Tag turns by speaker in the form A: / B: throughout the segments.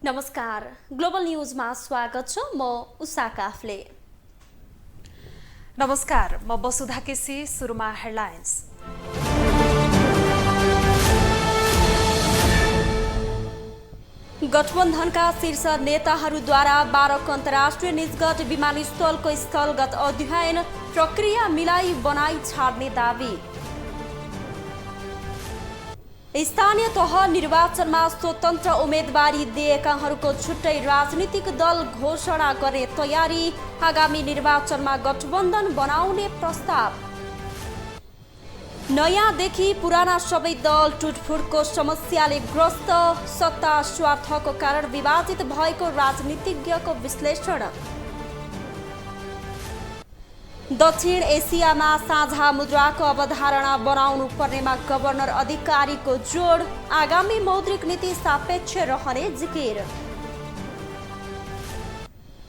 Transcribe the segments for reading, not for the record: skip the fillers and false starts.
A: नमस्कार, ग्लोबल न्यूजमा स्वागत छ। म उषा काफले।
B: नमस्कार, म वसुधा केसी। सुरुमा हेडलाइन्स।
A: गठबन्धनका शीर्ष नेताहरूद्वारा 12 अन्तर्राष्ट्रिय निजगढ विमानस्थलको स्थलगत अध्ययन प्रक्रिया मिलाई बनाई छाड्ने दावी। स्थानीय तह निर्वाचनमा स्वतन्त्र उम्मेदवारी दिएकाहरूको छुट्टै राजनीतिक दल घोषणा गर्ने तयारी। आगामी निर्वाचनमा गठबन्धन बनाउने प्रस्ताव। नयाँदेखि पुराना सबै दल टुटफुटको समस्याले ग्रस्त। सत्ता स्वार्थको कारण विभाजित भएको राजनीतिज्ञको विश्लेषण। दक्षिण एसियामा साझा मुद्राको अवधारणा बनाउनु पर्नेमा गभर्नर अधिकारीको जोड। आगामी मौद्रिक नीति सापेक्ष रहने जिकिर।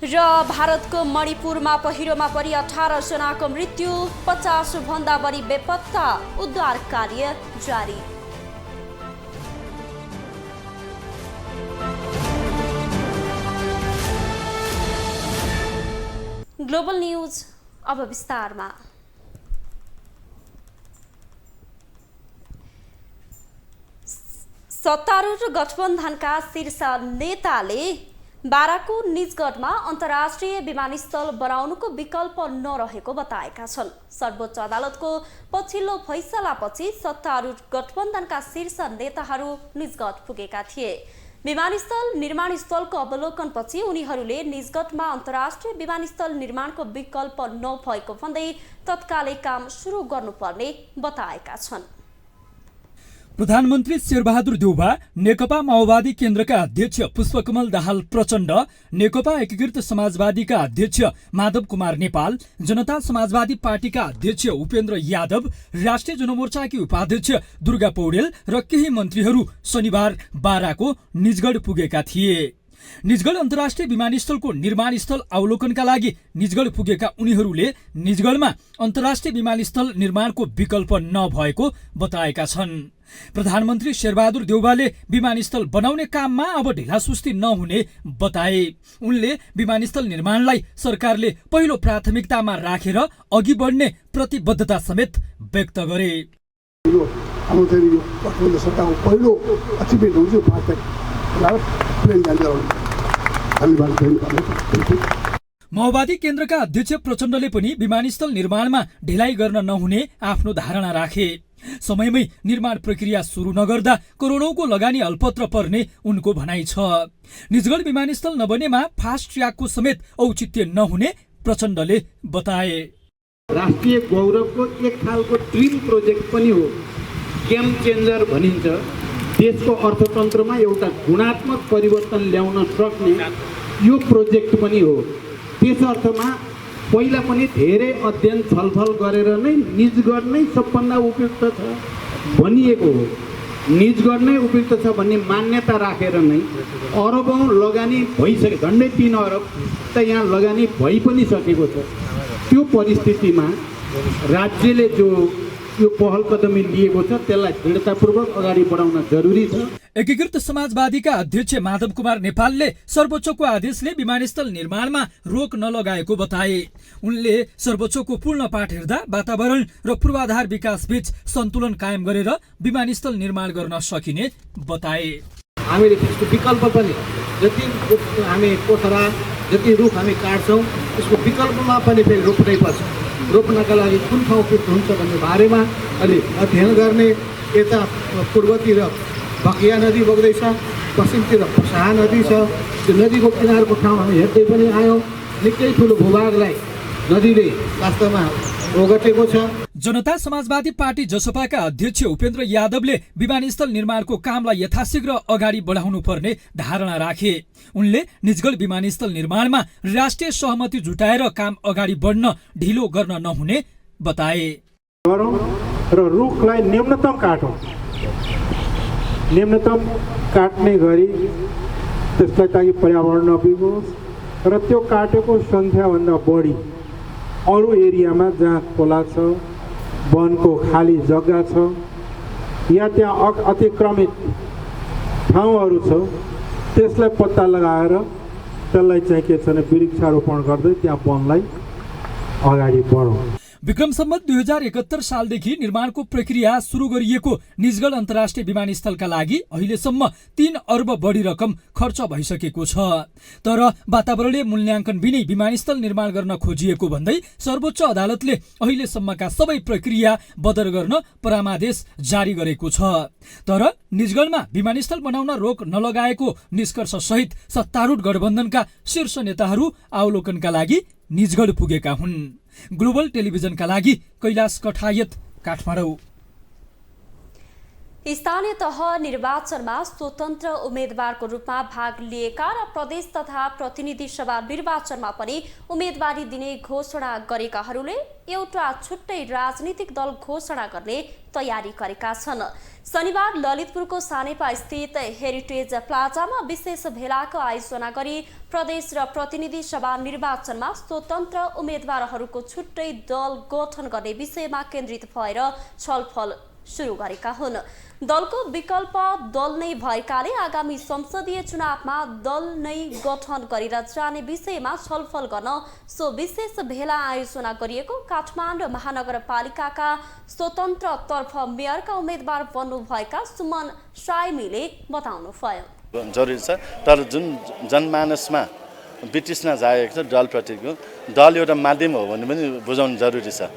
A: र भारतको मणिपुरमा पहिरोमा परि 18 जनाको मृत्यु, 50 भन्दा बढी बेपत्ता। उद्धार कार्य जारी। ग्लोबल न्यूज अब विस्तारमा। सत्तारूढ गठबन्धनका शीर्ष नेताले बाराको निजगढमा अन्तर्राष्ट्रिय विमानस्थल बनाउनुको विकल्प नरहेको बताएका छन्। सर्वोच्च अदालतको पछिल्लो फैसलापछि सत्तारूढ गठबन्धनका शीर्ष नेताहरू निजगढ पुगेका थिए। विमानस्थल निर्माण स्थलको अवलोकनपछि उनीहरूले निजगढमा अन्तर्राष्ट्रिय विमानस्थल निर्माणको विकल्प नभएको भन्दै तत्कालै काम सुरु गर्नुपर्ने बताएका छन्।
C: प्रधानमन्त्री शेरबहादुर देउवा, नेकपा माओवादी केन्द्रका अध्यक्ष पुष्पकमल दाहाल प्रचण्ड, नेकपा एकीकृत समाजवादीका अध्यक्ष माधव कुमार नेपाल, जनता समाजवादी पार्टीका अध्यक्ष उपेन्द्र यादव, राष्ट्रिय जनमोर्चाकी उपाध्यक्ष दुर्गा पौडेल र केही मन्त्रीहरू शनिबार बाराको निजगढ पुगेका थिए। निजगढ अन्तर्राष्ट्रिय विमानस्थलको निर्माण स्थल अवलोकनका लागि निजगढ पुगेका उनीहरूले निजगढमा अन्तर्राष्ट्रिय विमानस्थल निर्माणको विकल्प नभएको बताएका छन्। प्रधानमन्त्री शेरबहादुर देउवाले विमानस्थल बनाउने काममा अब ढिलासुस्ती नहुने बताए। उनले विमानस्थल निर्माणलाई सरकारले पहिलो प्राथमिकतामा राखेर अघि बढ्ने प्रतिबद्धता समेत व्यक्त गरे। माओवादी केन्द्रका अध्यक्ष प्रचण्डले पनि विमानस्थल निर्माणमा ढिलाइ गर्न नहुने आफ्नो धारणा राखे। समयमै निर्माण प्रक्रिया सुरु नगर्दा करोडौंको लगानी अल्पत्र पर्ने उनको भनाइ छ। निजगढ विमानस्थल नबनेमा फास्ट ट्र्याकको समेत औचित्य नहुने प्रचण्डले बताए।
D: राष्ट्रिय गौरवको एक खालको ड्रिम प्रोजेक्ट पनि हो, गेम चेन्जर भनिन्छ। देशको अर्थतन्त्रमा एउटा गुणात्मक परिवर्तन ल्याउन सक्ने यो प्रोजेक्ट पनि हो। त्यस अर्थमा पहिला पनि धेरै अध्ययन छलफल गरेर नै निजगढ नै सबभन्दा उपयुक्त छ भनिएको हो। निजगढ नै उपयुक्त छ भन्ने मान्यता राखेर नै अरबौं लगानी भइसक्यो, झन्डै 3 अरब त यहाँ लगानी भइ पनि सकेको छ। त्यो परिस्थितिमा राज्यले जो यो पहल कदमी लिएको छ त्यसलाई दृढतापूर्वक अगाडि बढाउन जरुरी छ।
C: एकीकृत समाजवादीका अध्यक्ष माधव कुमार नेपालले सर्वोच्चको आदेशले विमानस्थल निर्माणमा रोक नलगाएको बताए। उनले सर्वोच्चको पूर्ण पाठ हेर्दा वातावरण र पूर्वाधार विकास बीच सन्तुलन कायम गरेर विमानस्थल निर्माण गर्न सकिने बताए।
D: हामीले त्यसको विकल्प पनि जति हामी पोखरा जति रुख हामी काट्छौँ त्यसको विकल्पमा पनि फेरि रोप्नै पर्छ। रोप्नका लागि कुन ठाउँ उपयुक्त हुन्छ भन्ने बारेमा अलि अध्ययन गर्ने। यता पूर्वतिर बकिया नदी बग्दैछ, पश्चिमतिर पसाहा नदी छ। त्यो नदीको किनारको ठाउँ हामी हेर्दै पनि आयौँ। निकै ठुलो भूभागलाई नदीले वास्तवमा ओगटेको छ।
C: जनता समाजवादी पार्टी जसपाका अध्यक्ष उपेन्द्र यादवले विमानस्थल निर्माणको कामलाई यथाशीघ्र अगाडि बढाउनु पर्ने धारणा राखे। उनले निजगढ विमानस्थल निर्माणमा राष्ट्रिय सहमति जुटाएर काम अगाडि बढ्न ढिलो गर्न नहुने बताए।
E: र रुखलाई न्यूनतम काटौँ, न्यूनतम काट्ने गरी त्यसलाई ताकि पर्यावरण नबिग्रोस् र त्यो काटेको सङ्ख्याभन्दा बढी अरू एरियामा जहाँ खोला छ, वनको खाली जग्गा छ या त्यहाँ अतिक्रमित ठाउँहरू छ त्यसलाई पत्ता लगाएर त्यसलाई चाहिँ के छ भने वृक्षारोपण गर्दै त्यहाँ वनलाई अगाडि बढाउँ।
C: विक्रम सम्वत 2071 सालदेखि निर्माणको प्रक्रिया सुरु गरिएको निजगढ अन्तर्राष्ट्रिय विमानस्थलका लागि अहिलेसम्म 3 अर्ब बढी रकम खर्च भइसकेको छ। तर वातावरणीय मूल्याङ्कन बिनै विमानस्थल निर्माण गर्न खोजिएको भन्दै सर्वोच्च अदालतले अहिलेसम्मका सबै प्रक्रिया बदर गर्न परामादेश जारी गरेको छ। तर निजगढमा विमानस्थल बनाउन रोक नलगाएको निष्कर्ष सहित सत्तारूढ गठबन्धनका शीर्ष नेताहरू अवलोकनका लागि निजगढ पुगेका हुन्। ग्लोबल टेलिभिजनका लागि कैलाश कठायत, काठमाडौँ।
A: स्थानीय तह निर्वाचनमा स्वतन्त्र उम्मेदवारको रूपमा भाग लिएका र प्रदेश तथा प्रतिनिधि सभा निर्वाचनमा पनि उम्मेदवारी दिने घोषणा गरेकाहरूले एउटा छुट्टै राजनीतिक दल घोषणा गर्ने तयारी गरेका छन्। शनिबार ललितपुरको सानेपा स्थित हेरिटेज प्लाजामा विशेष भेलाको आयोजना गरी प्रदेश र प्रतिनिधि सभा निर्वाचनमा स्वतन्त्र उम्मेदवारहरूको छुट्टै दल गठन गर्ने विषयमा केन्द्रित भएर छलफल सुरु गरेका हुन्। दलको विकल्प दल नै भएकाले आगामी संसदीय चुनावमा दल नै गठन गरेर जाने विषयमा छलफल गर्न सो विशेष भेला आयोजना गरिएको काठमाडौँ महानगरपालिकाका स्वतन्त्रतर्फ मेयरका उम्मेदवार बन्नुभएका सुमन साइमीले बताउनुभयो।
F: जरुरी छ, तर जुन जनमानसमा ब्रिटिस नजाएको छ दलप्रतिको दल एउटा माध्यम हो भन्ने पनि बुझाउनु जरुरी छ।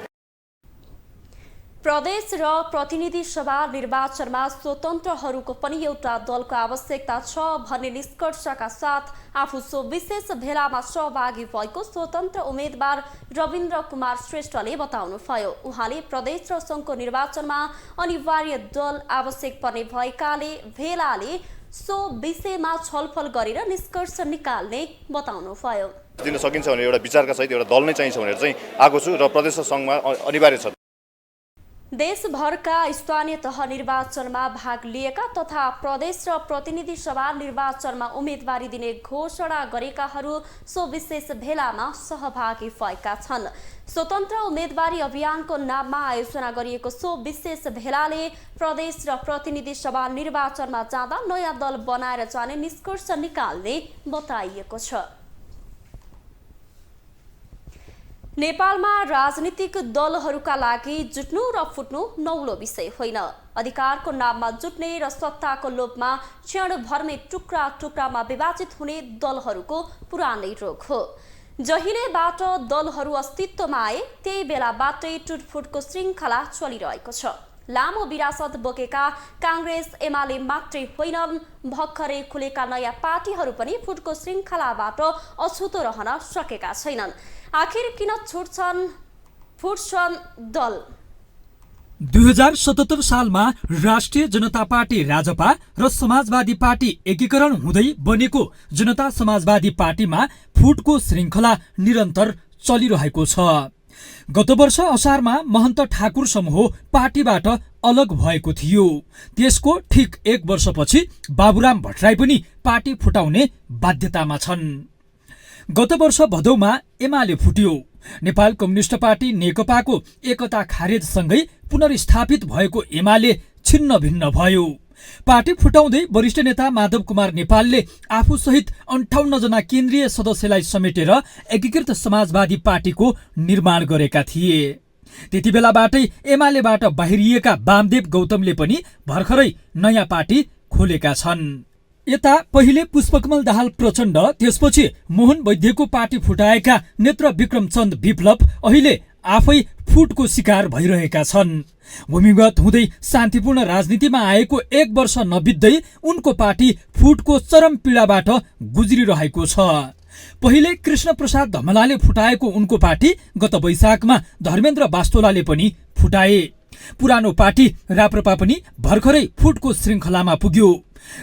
A: प्रदेश र प्रतिनिधि सभा निर्वाचनमा स्वतन्त्रहरूको पनि एउटा दलको आवश्यकता छ भन्ने निष्कर्षका साथ आफू सो विशेष भेलामा सहभागी भएको स्वतन्त्र उम्मेदवार रविन्द्र कुमार श्रेष्ठले बताउनुभयो। उहाँले प्रदेश र सङ्घको निर्वाचनमा अनिवार्य दल आवश्यक पर्ने भएकाले भेलाले सो विषयमा छलफल गरेर निष्कर्ष निकाल्ने बताउनुभयो।
G: दिन सकिन्छ भने एउटा विचारका सहित एउटा दल नै चाहिन्छ भनेर चाहिँ आएको छु र प्रदेश र सङ्घमा अनिवार्य छ।
A: देशभरका स्थानीय तह निर्वाचनमा भाग लिएका तथा प्रदेश र प्रतिनिधि सभा निर्वाचनमा उम्मेदवारी दिने घोषणा गरेकाहरू सो विशेष भेलामा सहभागी भएका छन्। स्वतन्त्र उम्मेदवारी अभियानको नाममा आयोजना गरिएको सो विशेष भेलाले प्रदेश र प्रतिनिधि सभा निर्वाचनमा जाँदा नयाँ दल बनाएर जाने निष्कर्ष निकाल्ने बताइएको छ। नेपालमा राजनीतिक दलहरूका लागि जुट्नु र फुट्नु नौलो विषय होइन। अधिकारको नाममा जुट्ने र सत्ताको लोभमा क्षणभरमै टुक्रा टुक्रामा विभाजित हुने दलहरूको पुरानै रोग हो। जहिलेबाट दलहरू अस्तित्वमा आए त्यही बेलाबाटै टुटफुटको श्रृङ्खला चलिरहेको छ। लामो विरासत बोकेका काङ्ग्रेस एमाले मात्रै होइनन्, भर्खरै खुलेका नयाँ पार्टीहरू पनि फुटको श्रृङ्खलाबाट अछुतो रहन सकेका छैनन्। आखिर किन फुट्छन् दल?
C: 2077 सालमा राष्ट्रिय जनता पार्टी राजपा र समाजवादी पार्टी एकीकरण हुँदै बनेको जनता समाजवादी पार्टीमा फुटको श्रृङ्खला निरन्तर चलिरहेको छ। गत वर्ष असारमा महन्त ठाकुर समूह पार्टीबाट अलग भएको थियो। त्यसको ठिक 1 वर्षपछि बाबुराम भट्टराई पनि पार्टी फुटाउने बाध्यतामा छन्। गत वर्ष भदौमा एमाले फुट्यो। नेपाल कम्युनिस्ट पार्टी नेकपाको एकता खारेजसँगै पुनर्स्थापित भएको एमाले छिन्न भिन्न भयो। पार्टी फुटाउँदै वरिष्ठ नेता माधव कुमार नेपालले आफूसहित 58 जना केन्द्रीय सदस्यलाई समेटेर एकीकृत समाजवादी पार्टीको निर्माण गरेका थिए। त्यति बेलाबाटै एमालेबाट बाहिरिएका वामदेव गौतमले पनि भर्खरै नयाँ पार्टी खोलेका छन्। यता पहिले पुष्पकमल दाहाल प्रचण्ड, त्यसपछि मोहन वैद्यको पार्टी फुटाएका नेत्र विक्रम चन्द विप्लव अहिले आफै फुटको शिकार भइरहेका छन्। भूमिगत हुँदै शान्तिपूर्ण राजनीतिमा आएको 1 वर्ष नबित्दै उनको पार्टी फुटको चरम पीडाबाट गुज्रिरहेको छ। पहिले कृष्ण प्रसाद धमलाले फुटाएको उनको पार्टी गत वैशाखमा धर्मेन्द्र बास्तोलाले पनि फुटाए। पुरानो पार्टी राप्रपा पनि भर्खरै फुटको श्रृङ्खलामा पुग्यो।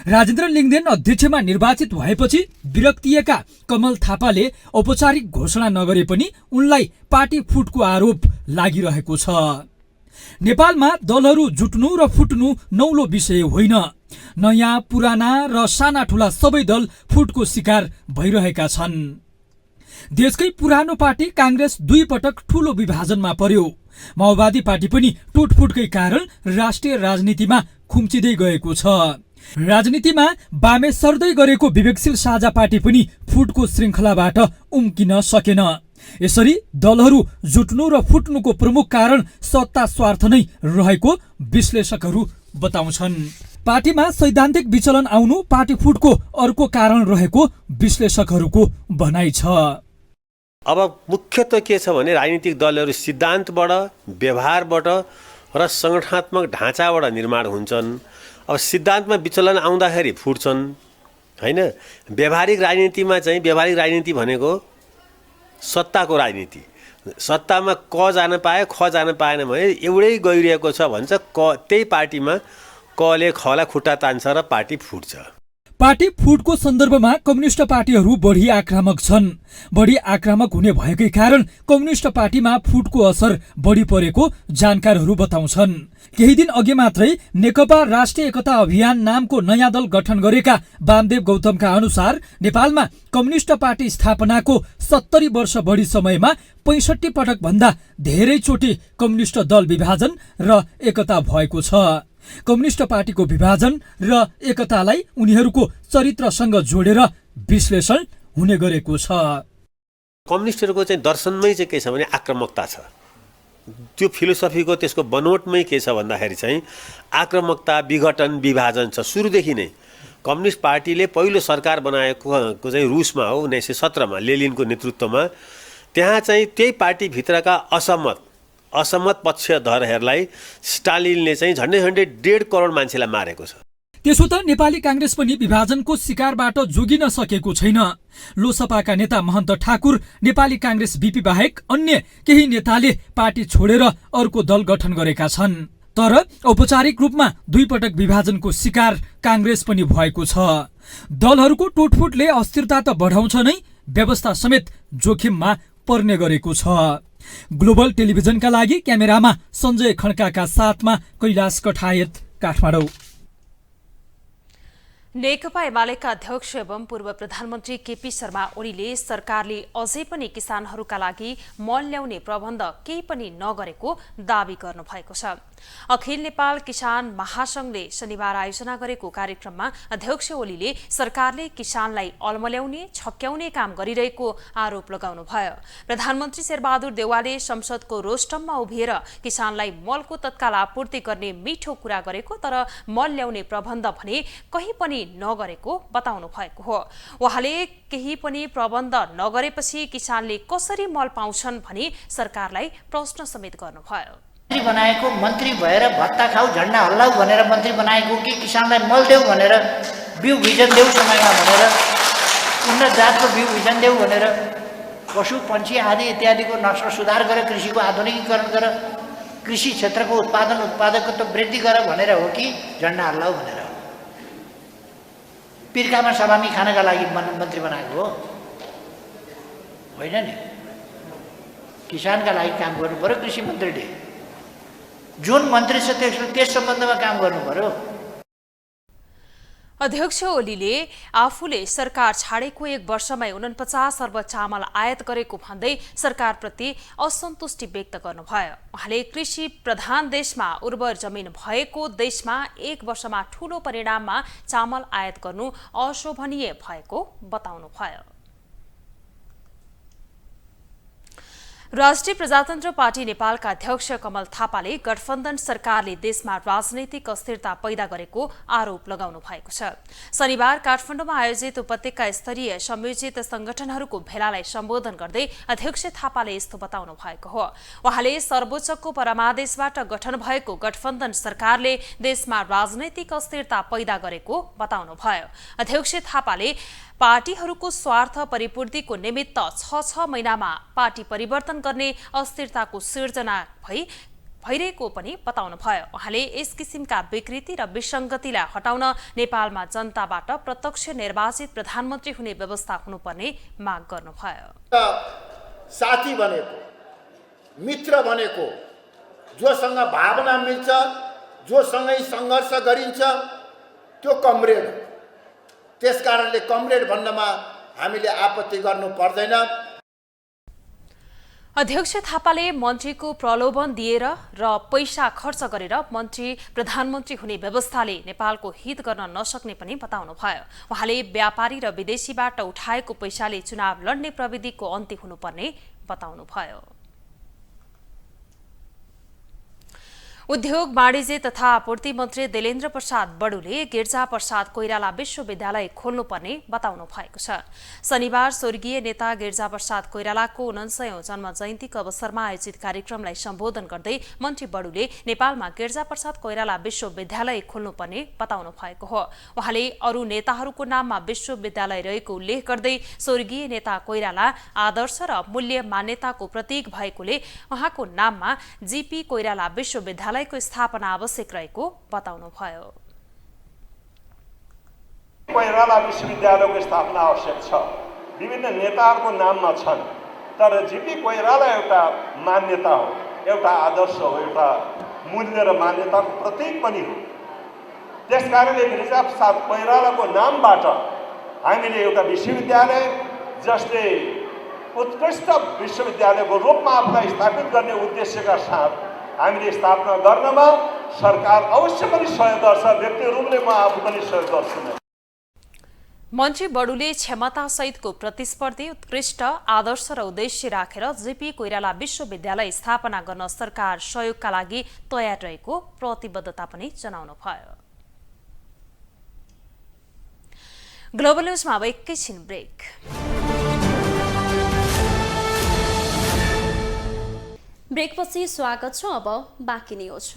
C: राजेन्द्र लिङ्गदेन अध्यक्षमा निर्वाचित भएपछि विरक्तिएका कमल थापाले औपचारिक घोषणा नगरे पनि उनलाई पार्टी फुटको आरोप लागिरहेको छ। नेपालमा दलहरू जुट्नु र फुट्नु नौलो विषय होइन। नयाँ पुराना र साना ठुला सबै दल फुटको शिकार भइरहेका छन्। देशकै पुरानो पार्टी काङ्ग्रेस 2 पटक ठूलो विभाजनमा पर्यो। माओवादी पार्टी पनि टुटफुटकै कारण राष्ट्रिय राजनीतिमा खुम्चिँदै गएको छ। राजनीतिमा बामे सर्दै गरेको विवेकशील साझा पार्टी पनि फुटको श्रृङ्खलाबाट उम्किन सकेन। यसरी दलहरू जुट्नु र फुट्नुको प्रमुख कारण सत्ता स्वार्थ नै रहेको विश्लेषकहरू बताउँछन्। पार्टीमा सैद्धान्तिक विचलन आउनु पार्टी फुटको अर्को कारण रहेको विश्लेषकहरूको भनाइ छ।
H: अब मुख्यतः के छ भने राजनीतिक दलहरू सिद्धान्तबाट, व्यवहारबाट र सङ्गठनात्मक ढाँचाबाट निर्माण हुन्छन्। अब सिद्धान्तमा विचलन आउँदाखेरि फुट्छन् हैन। व्यावहारिक राजनीति भनेको सत्ताको राजनीति। सत्तामा क जान पाए ख जान पाएन भने एउटै गइरहेको छ भन्छ, त्यही पार्टीमा कले खलाई खुट्टा तान्छ र पार्टी फुट्छ।
C: पार्टी फुटको सन्दर्भमा कम्युनिस्ट पार्टीहरू बढी आक्रामक छन्। बढी आक्रामक हुने भएकै कारण कम्युनिस्ट पार्टीमा फुटको असर बढी परेको जानकारहरू बताउँछन्। केही दिन अघि मात्रै नेकपा राष्ट्रिय एकता अभियान नामको नयाँ दल गठन गरेका वामदेव गौतमका अनुसार नेपालमा कम्युनिस्ट पार्टी स्थापनाको 70 वर्ष बढी समयमा 65 पटक भन्दा धेरैचोटि कम्युनिस्ट दल विभाजन र एकता भएको छ। कम्युनिस्ट पार्टीको विभाजन र एकतालाई उनीहरूको चरित्रसँग जोडेर विश्लेषण हुने गरेको छ।
H: कम्युनिस्टहरूको चाहिँ दर्शनमै चाहिँ के छ भने आक्रामकता छ। त्यो फिलोसफीको त्यसको बनोटमै के छ भन्दाखेरि चाहिँ आक्रामकता, विघटन, विभाजन छ। सुरुदेखि नै कम्युनिस्ट पार्टीले पहिलो सरकार बनाएको चाहिँ रुसमा हो 1917 मा लेनिनको नेतृत्वमा। त्यहाँ चाहिँ त्यही पार्टीभित्रका असहमत पक्षधरहरूलाई स्टालिनले चाहिँ झन्डै 1.5 करोड मान्छेलाई मारेको छ।
C: त्यसो त नेपाली कांग्रेस पनि विभाजनको शिकारबाट जोगिन सकेको छैन। लोसपाका नेता महन्त ठाकुर, नेपाली कांग्रेस बीपी बाहेक अन्य केही नेताले पार्टी छोडेर अर्को दल गठन गरेका छन्। तर औपचारिक रूपमा 2 पटक विभाजनको शिकार कांग्रेस पनि भएको छ। दलहरूको टुटफुटले अस्थिरता त बढाउँछ नै, व्यवस्था समेत जोखिममा पर्ने गरेको छ। ग्लोबल टेलिभिजनका लागि क्यामेरामा सञ्जय खड्काका साथमा कैलाश कठायत, काठमाडौँ।
B: नेकपा एमालेका अध्यक्ष एवं पूर्व प्रधानमन्त्री केपी शर्मा ओलीले सरकारले अझै पनि किसानहरूका लागि मल ल्याउने प्रबन्ध केही पनि नगरेको दावी गर्नुभएको छ। अखिल नेपाल किसान महासंघले शनिबार आयोजना गरेको कार्यक्रममा अध्यक्ष ओलीले सरकारले किसानलाई अल्मल्याउने, छक्याउने काम गरिरहेको आरोप लगाउनुभयो। प्रधानमन्त्री शेरबहादुर देउवाले संसदको रोस्टममा उभिएर किसानलाई मलको तत्काल आपूर्ति गर्ने मिठो कुरा गरेको, तर मल ल्याउने प्रबन्ध भने कहीँ पनि नगरेको बताउनु भएको हो। उहाँले केही पनि प्रबन्ध नगरेपछि किसानले कसरी मल पाउँछन् भनी सरकारलाई प्रश्न समेत गर्नुभयो।
I: मन्त्री बनाएको, मन्त्री भएर भत्ता खाऊ झण्डा हल्लाऊ भनेर मन्त्री बनाएको कि किसानलाई मल देऊ भनेर, बिउ बिजन देऊ समयमा भनेर, उन्नत जातको बिउ बिजन देऊ भनेर, पशु पन्छी आदि इत्यादिको नस्ल सुधार गर, कृषिको आधुनिकीकरण गर, कृषि क्षेत्रको उत्पादकत्व वृद्धि गर भनेर हो कि झण्डा हल्लाऊ भनेर? पिर्कामा सलामी खानका लागि मन्त्री बनाएको हो होइन नि। किसानका लागि काम गर्नु पर्यो कृषि मन्त्रीले। जुन मन्त्री छ त्यस सम्बन्धमा काम गर्नु पर्यो।
B: अध्यक्ष ओलीले आफूले सरकार छाडेको 1 वर्षमै 49 अर्ब चामल आयात गरेको भन्दै सरकारप्रति असन्तुष्टि व्यक्त गर्नुभयो। उहाँले कृषि प्रधान देशमा उर्वर जमिन भएको देशमा 1 वर्षमा ठूलो परिणाममा चामल आयात गर्नु अशोभनीय भएको बताउनुभयो। राष्ट्रिय प्रजातन्त्र पार्टी नेपालका अध्यक्ष कमल थापाले गठबन्धन सरकारले देशमा राजनैतिक अस्थिरता पैदा गरेको आरोप लगाउनु भएको छ। शनिबार काठमाडौँमा आयोजित उपत्यका स्तरीय संयोजित संगठनहरूको भेलालाई सम्बोधन गर्दै अध्यक्ष थापाले यस्तो बताउनु भएको हो। उहाँले सर्वोच्चको परमादेशबाट गठन भएको गठबन्धन सरकारले देशमा राजनैतिक अस्थिरता पैदा गरेको बताउनुभयो। अध्यक्ष थापाले पार्टीहरूको स्वार्थ परिपूर्तिको निमित्त 6 महिनामा पार्टी परिवर्तन गर्ने अस्थिरताको सिर्जना भइरहेको पनि बताउनुभयो। उहाँले यस किसिमका विकृति र विसङ्गतिलाई हटाउन नेपालमा जनताबाट प्रत्यक्ष निर्वाचित प्रधानमन्त्री हुने व्यवस्था हुनुपर्ने माग गर्नुभयो।
J: साथी भनेको, मित्र भनेको, जोसँग भावना मिल्छ, जोसँगै सङ्घर्ष गरिन्छ, त्यो कमरेड हो। त्यसकारणले कमरेड भन्नमा हामीले आपत्ति गर्नु पर्दैन।
B: अध्यक्ष थापाले मन्त्रीको प्रलोभन दिएर र पैसा खर्च गरेर मन्त्री प्रधानमन्त्री हुने व्यवस्थाले नेपालको हित गर्न नसक्ने पनि बताउनुभयो। उहाँले व्यापारी र विदेशीबाट उठाएको पैसाले चुनाव लड्ने प्रविधिको अन्त्य हुनुपर्ने बताउनुभयो। उद्योग वाणिज्य तथा आपूर्ति मन्त्री देलेन्द्र प्रसाद बडुले गिर्जा प्रसाद कोइराला विश्वविद्यालय खोल्नुपर्ने बताउनु भएको छ। शनिबार स्वर्गीय नेता गिर्जा प्रसाद कोइरालाको 49औं जन्म जयन्तीको अवसरमा आयोजित कार्यक्रमलाई सम्बोधन गर्दै मन्त्री बडुले नेपालमा गिर्जा प्रसाद कोइराला विश्वविद्यालय खोल्नुपर्ने बताउनु भएको हो। उहाँले अरू नेताहरूको नाममा विश्वविद्यालय रहेको उल्लेख गर्दै स्वर्गीय नेता कोइराला आदर्श र मूल्य मान्यताको प्रतीक भएकोले उहाँको नाममा जीपी कोइराला विश्वविद्यालय को स्थापना आवश्यक रहेको बताउनुभयो।
K: कोइराला विश्वविद्यालयको स्थापना आवश्यक छ। विभिन्न नेताहरूको नाममा छन्, तर जीपी कोइराला एउटा मान्यता हो, एउटा आदर्श हो, एउटा मूल्य र मान्यताको प्रतीक पनि हो। त्यसकारणले गिरिजा प्रसाद कोइरालाको नामबाट हामीले एउटा विश्वविद्यालय जसले उत्कृष्ट विश्वविद्यालयको रूपमा आफूलाई स्थापित गर्ने उद्देश्यका साथ हामीले स्थापना गर्नमा सरकार अवश्य पनि सहयोग गर्छ। व्यक्ति रूपले म आफू पनि सहयोग गर्छु।
B: मन्त्री बडुले क्षमता सहितको प्रतिस्पर्धी उत्कृष्ट आदर्श र उद्देश्य राखेर जीपी कोइराला विश्वविद्यालय स्थापना गर्न सरकार सहयोगका लागि तयार रहेको प्रतिबद्धता पनि जनाउनुभयो। ग्लोबल न्यूजमा अब एकैछिन ब्रेक।
A: ब्रेकपछि स्वागत छ। अब बाँकी न्युज।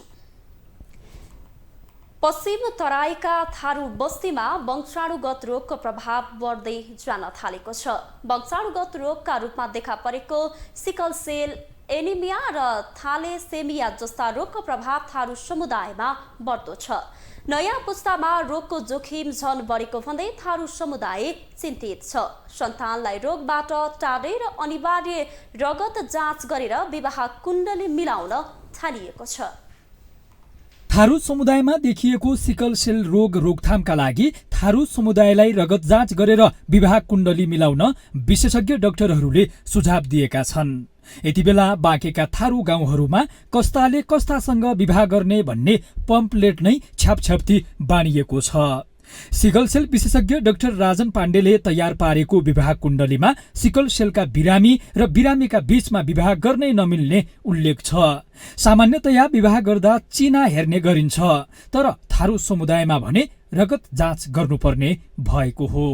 A: पश्चिम तराईका थारू बस्तीमा वंशाणुगत रोगको प्रभाव बढ्दै जान थालेको छ। वंशाणुगत रोगका रूपमा देखा परेको सिकल सेल एनिमिया र थ्यालेसेमिया जस्ता रोगको प्रभाव थारू समुदायमा बढ्दो छ। नयाँ पुस्तामा रोगको जोखिम झन बढेको भन्दै थारू समुदाय चिन्तित छ। सन्तानलाई रोगबाट टाढेर अनिवार्य रगत जाँच गरेर विवाह कुण्डली मिलाउन थालिएको छ।
C: थारू समुदायमा देखिएको सिकल सेल रोग रोकथामका लागि थारू समुदायलाई रगत जाँच गरेर विवाह कुण्डली मिलाउन विशेषज्ञ डाक्टरहरूले सुझाव दिएका छन्। यति बेला बाँकेका थारू गाउँहरूमा कस्ताले कस्तासँग विवाह गर्ने भन्ने पम्पलेट नै छ्यापछ्याप्ती बाँडिएको छ। सिकल सेल विशेषज्ञ डाक्टर राजन पाण्डेले तयार पारेको विवाह कुण्डलीमा सिकल सेलका बिरामी र बिरामीका बीचमा विवाह गर्नै नमिल्ने उल्लेख छ। सामान्यतया विवाह गर्दा चिना हेर्ने गरिन्छ, तर थारू समुदायमा भने रगत जाँच गर्नुपर्ने भएको हो।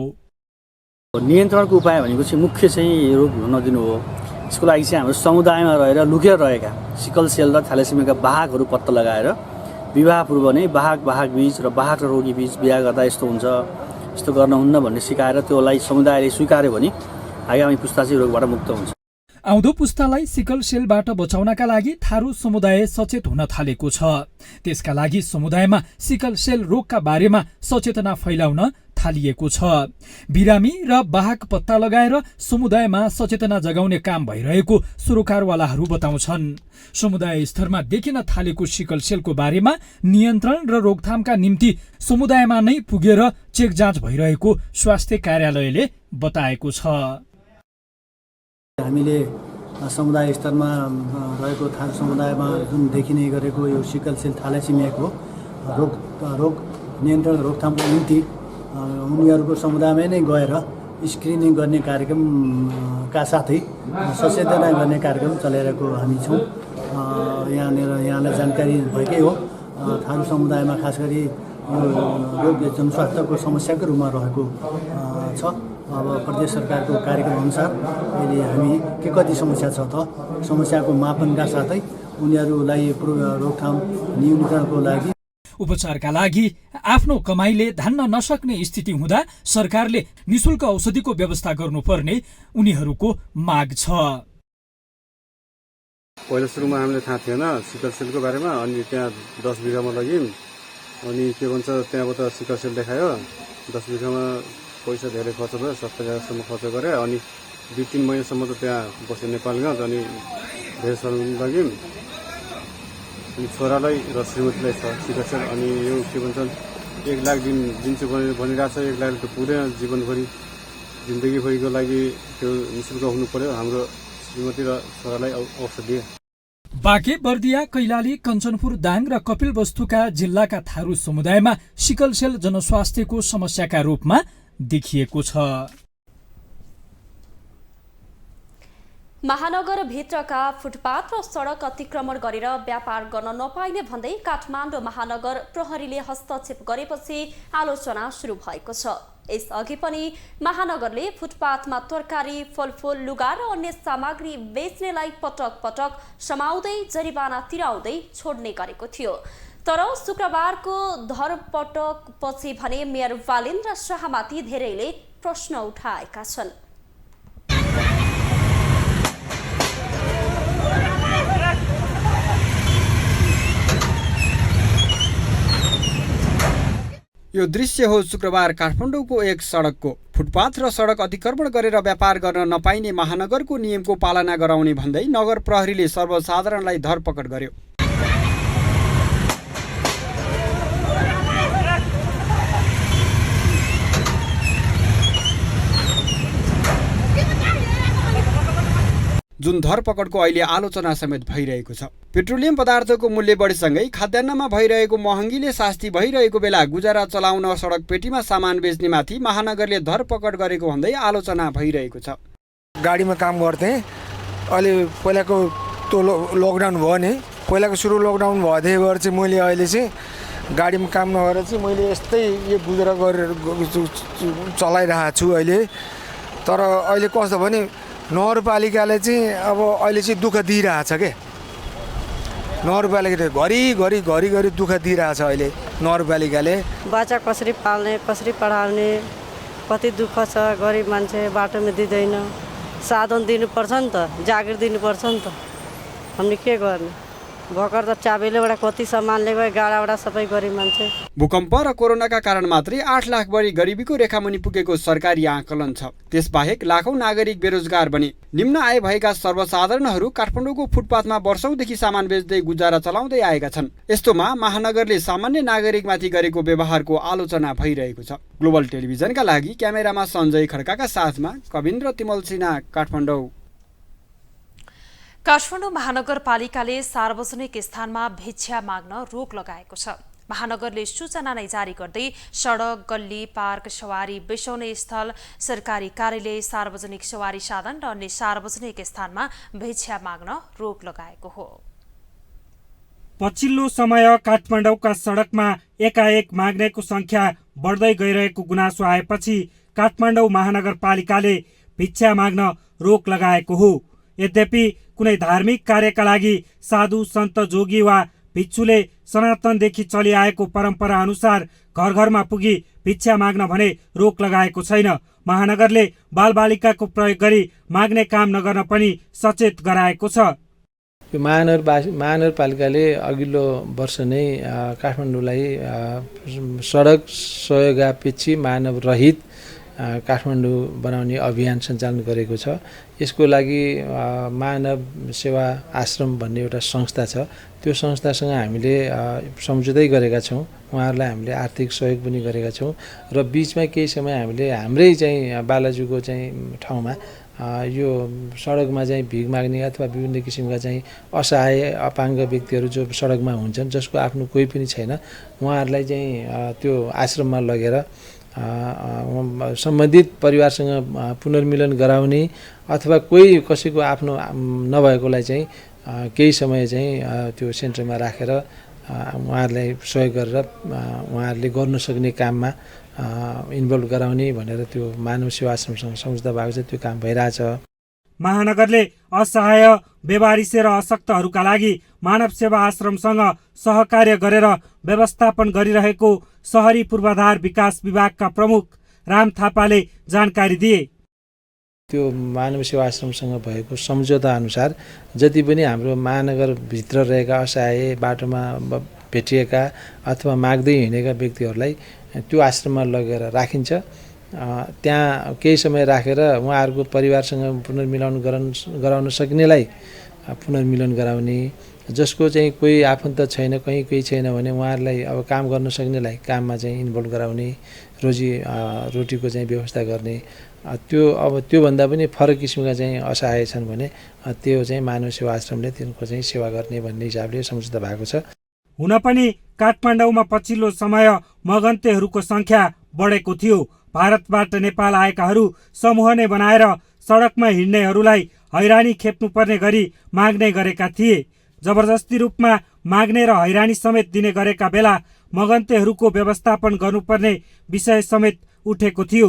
L: नियन्त्रणको उपाय भनेको चाहिँ मुख्य चाहिँ रोग नदिनु हो। यसको लागि चाहिँ हाम्रो समुदायमा रहेर लुकेर रहेका सिकल सेल र थ्यालेसेमियाका वाहकहरू पत्ता लगाएर विवाह पूर्व नै वाहक बीच र वाहक र रोगी बीच बिहा गर्दा यस्तो हुन्छ, यस्तो गर्नुहुन्न भन्ने सिकाएर त्यसलाई समुदायले स्वीकार्यो भने आगामी पुस्ता चाहिँ रोगबाट मुक्त हुन्छ।
C: आउँदो पुस्तालाई सिकल सेलबाट बचाउनका लागि थारू समुदाय सचेत हुन थालेको छ। त्यसका लागि समुदायमा सिकल सेल रोगका बारेमा सचेतना फैलाउन थालिएको छ। बिरामी र वाहक पत्ता लगाएर समुदायमा सचेतना जगाउने काम भइरहेको सुरोकारवालाहरू बताउँछन्। समुदाय स्तरमा देखिन थालेको सिकल सेलको बारेमा नियन्त्रण र रोकथामका निम्ति समुदायमा नै पुगेर चेक जाँच भइरहेको स्वास्थ्य कार्यालयले बताएको छ।
L: हामीले समुदाय स्तरमा रहेको थारू समुदायमा जुन देखिने गरेको यो सिकल सेल थ्यालेसेमियाको रोग नियन्त्रण रोकथामको निम्ति उनीहरूको समुदायमै नै गएर स्क्रिनिङ गर्ने कार्यक्रमका साथै सचेतना गर्ने कार्यक्रम चलाइरहेको हामी छौँ। यहाँलाई जानकारी भएकै हो, थारू समुदायमा खास गरी यो रोग जनस्वास्थ्यको समस्याको रूपमा रहेको छ। अब प्रदेश सरकारको कार्यक्रम अनुसार अहिले हामी के कति समस्या छ त समस्याको मापनका साथै उनीहरूलाई रोकथाम न्यूनीकरणको लागि
C: उपचारका लागि आफ्नो कमाईले धान्न नसक्ने स्थिति हुँदा सरकारले निशुल्क औषधिको व्यवस्था गर्नुपर्ने उनीहरूको माग छ।
M: पहिला सुरुमा हामीले थाहा थिएन सिकल सेलको बारेमा, अनि त्यहाँ 10 बिघामा लग्यौँ, अनि के भन्छ त्यहाँबाट सिकल सेल देखायो। 10 बिघामा पैसा धेरै खर्च भयो, 70,000सम्म खर्च गरेँ। अनि 2-3 महिनासम्म त त्यहाँ बस्यो नेपालगञ्ज, अनि धेरै सल्लाह लग्यौँ। अनि छोरालाई र श्रीमतीलाई छ सिकल सेल, अनि यो के भन्छन् 1 लाख दिन्छु भनिरहेको छ। 1 लाख त पुग्दैन जीवनभरि, जिन्दगीभरिको लागि त्यो निःशुल्क हुनु पर्यो। हाम्रो श्रीमती र छोरालाई औषधि।
C: बाँके बर्दिया कैलाली कञ्चनपुर दाङ र कपिलवस्तुका जिल्लाका थारू समुदायमा सिकल सेल जनस्वास्थ्यको समस्याका रूपमा देखिएको छ।
A: महानगरभित्रका फुटपाथ र सडक अतिक्रमण गरेर व्यापार गर्न नपाइने भन्दै काठमाडौँ महानगर प्रहरीले हस्तक्षेप गरेपछि आलोचना सुरु भएको छ। यसअघि पनि महानगरले फुटपाथमा तरकारी, फलफुल, लुगा र अन्य सामग्री बेच्नेलाई पटक पटक समाउँदै जरिवाना तिराउँदै छोड्ने गरेको थियो। तर शुक्रबारको धरपटकपछि भने मेयर वालिन्द्र शाहमाथि धेरैले प्रश्न उठाएका छन्।
N: यो दृश्य हो शुक्रबार काठमाडौँको एक सडकको। फुटपाथ र सडक अतिक्रमण गरेर व्यापार गर्न नपाइने महानगरको नियमको पालना गराउने भन्दै नगर प्रहरीले सर्वसाधारणलाई धरपकड गर्यो। जुन धरपकडको अहिले आलोचना समेत भइरहेको छ। पेट्रोलियम पदार्थको मूल्य बढीसँगै खाद्यान्नमा भइरहेको महँगीले शास्ति भइरहेको बेला गुजारा चलाउन सडक पेटीमा सामान बेच्नेमाथि महानगरले धरपकड गरेको भन्दै आलोचना भइरहेको छ।
O: गाडीमा काम गर्थेँ, अहिले पहिलाको त्यो लकडाउन भयो नि, पहिलाको सुरु लकडाउन भएदेखि गएर चाहिँ मैले अहिले चाहिँ गाडीमा काम नगरेर चाहिँ मैले यस्तै यो गुजारा गरेर चलाइरहेको छु अहिले। तर अहिले कस्तो भने नगरपालिकाले चाहिँ अब अहिले चाहिँ दुःख दिइरहेछ के, नगरपालिकाले घरि दुःख दिइरहेछ अहिले नगरपालिकाले।
P: बच्चा कसरी पाल्ने, कसरी पढाउने, कति दुःख छ। गरिब मान्छे बाटोमा दिँदैन, साधन दिनुपर्छ नि त, जागिर दिनुपर्छ नि त। हामीले के गर्ने, भर्खर त चाबेलेबाट कति सामानले गए, गाडाबाट सबै गरिब मान्छे।
N: भूकम्प र कोरोनाका कारण मात्रै 8 लाख बढी गरिबीको रेखामुनि पुगेको सरकारी आकलन छ। त्यसबाहेक लाखौं नागरिक बेरोजगार बने। निम्न आय भएका सर्वसाधारणहरू काठमाडौँको फुटपाथमा वर्षौंदेखि सामान बेच्दै गुजारा चलाउँदै आएका छन्। यस्तोमा महानगरले सामान्य नागरिकमाथि गरेको व्यवहारको आलोचना भइरहेको छ। ग्लोबल टेलिभिजनका लागि क्यामेरामा सञ्जय खड्काका साथमा कविन्द्र तिमल सिन्हा, काठमाडौँ।
B: काठमाडौँ महानगरपालिकाले सार्वजनिक स्थानमा भिक्षा माग्न रोक लगाएको छ। महानगरले सूचना नै जारी गर्दै सडक, गल्ली, पार्क, सवारी बिसाउने स्थल, सरकारी कार्यालय, सार्वजनिक सवारी साधन र अन्य सार्वजनिक स्थानमा भिक्षा माग्न रोक लगाएको हो।
Q: पछिल्लो समय काठमाडौँका सडकमा एकाएक माग्नेको संख्या बढ्दै गइरहेको गुनासो आएपछि काठमाडौँ महानगरपालिकाले भिक्षा माग्न रोक लगाएको हो। यद्यपि कुनै धार्मिक कार्यका लागि साधु, सन्त, जोगी वा भिक्षुले सनातनदेखि चलिआएको परम्परा अनुसार घर घरमा पुगी भिक्षा माग्न भने रोक लगाएको छैन। महानगरले बालबालिकाको प्रयोग गरी माग्ने काम नगर्न पनि सचेत गराएको छ।
R: यो महानगरपालिकाले अघिल्लो वर्ष नै काठमाडौँलाई सडक सहयोगापेक्षी मानव रहित काठमाडौँ बनाउने अभियान सञ्चालन गरेको छ। यसको लागि मानव सेवा आश्रम भन्ने एउटा संस्था छ। त्यो संस्थासँग हामीले सम्झौता गरेका छौँ। उहाँहरूलाई हामीले आर्थिक सहयोग पनि गरेका छौँ र बिचमा केही समय हामीले हाम्रै चाहिँ बालाजुको चाहिँ ठाउँमा यो सडकमा चाहिँ भिख माग्ने अथवा विभिन्न किसिमका चाहिँ असहाय अपाङ्ग व्यक्तिहरू जो सडकमा हुन्छन्, जसको आफ्नो कोही पनि छैन, उहाँहरूलाई चाहिँ त्यो आश्रममा लगेर सम्बन्धित परिवारसँग पुनर्मिलन गराउने अथवा कोही कसैको आफ्नो नभएकोलाई चाहिँ केही समय चाहिँ त्यो सेन्टरमा राखेर उहाँहरूलाई सहयोग गरेर उहाँहरूले गर्न सक्ने काममा इन्भल्भ गराउने भनेर त्यो मानव सेवा आश्रमसँग सम्झौता भएको छ। त्यो काम भइरहेछ।
Q: महानगरले असहाय, बेवारिसे र अशक्तहरूका लागि मानव सेवा आश्रमसँग सहकार्य गरेर व्यवस्थापन गरिरहेको शहरी पूर्वाधार विकास विभागका प्रमुख राम थापाले जानकारी दिए।
R: त्यो मानव सेवा आश्रमसँग भएको सम्झौता अनुसार जति पनि हाम्रो महानगरभित्र रहेका असहाय, बाटोमा भेटिएका अथवा माग्दै हिँडेका व्यक्तिहरूलाई त्यो आश्रममा लगेर राखिन्छ। त्यहाँ केही समय राखेर उहाँहरूको परिवारसँग पुनर्मिलन गराउन सक्नेलाई पुनर्मिलन गराउने, जसको चाहिँ कोही आफन्त छैन, कहीँ कोही छैन भने उहाँहरूलाई अब काम गर्न सक्नेलाई काममा चाहिँ इन्भल्भ गराउने, रोटीको चाहिँ व्यवस्था गर्ने त्योभन्दा पनि फरक किसिमका चाहिँ असहाय छन् भने त्यो चाहिँ मानव सेवा आश्रमले तिनको चाहिँ सेवा गर्ने भन्ने हिसाबले सम्झौता भएको छ।
Q: हुन पनि काठमाडौँमा पछिल्लो समय मगन्तेहरूको संख्या बढेको थियो। भारतबाट नेपाल आएकाहरू समूह नै बनाएर सडकमा हिँड्नेहरूलाई हैरानी खेप्नुपर्ने गरी माग्ने गरेका थिए। जबरजस्ती रूपमा माग्ने र हैरानी समेत दिने गरेका बेला मगन्तेहरूको व्यवस्थापन गर्नुपर्ने विषय समेत उठेको थियो।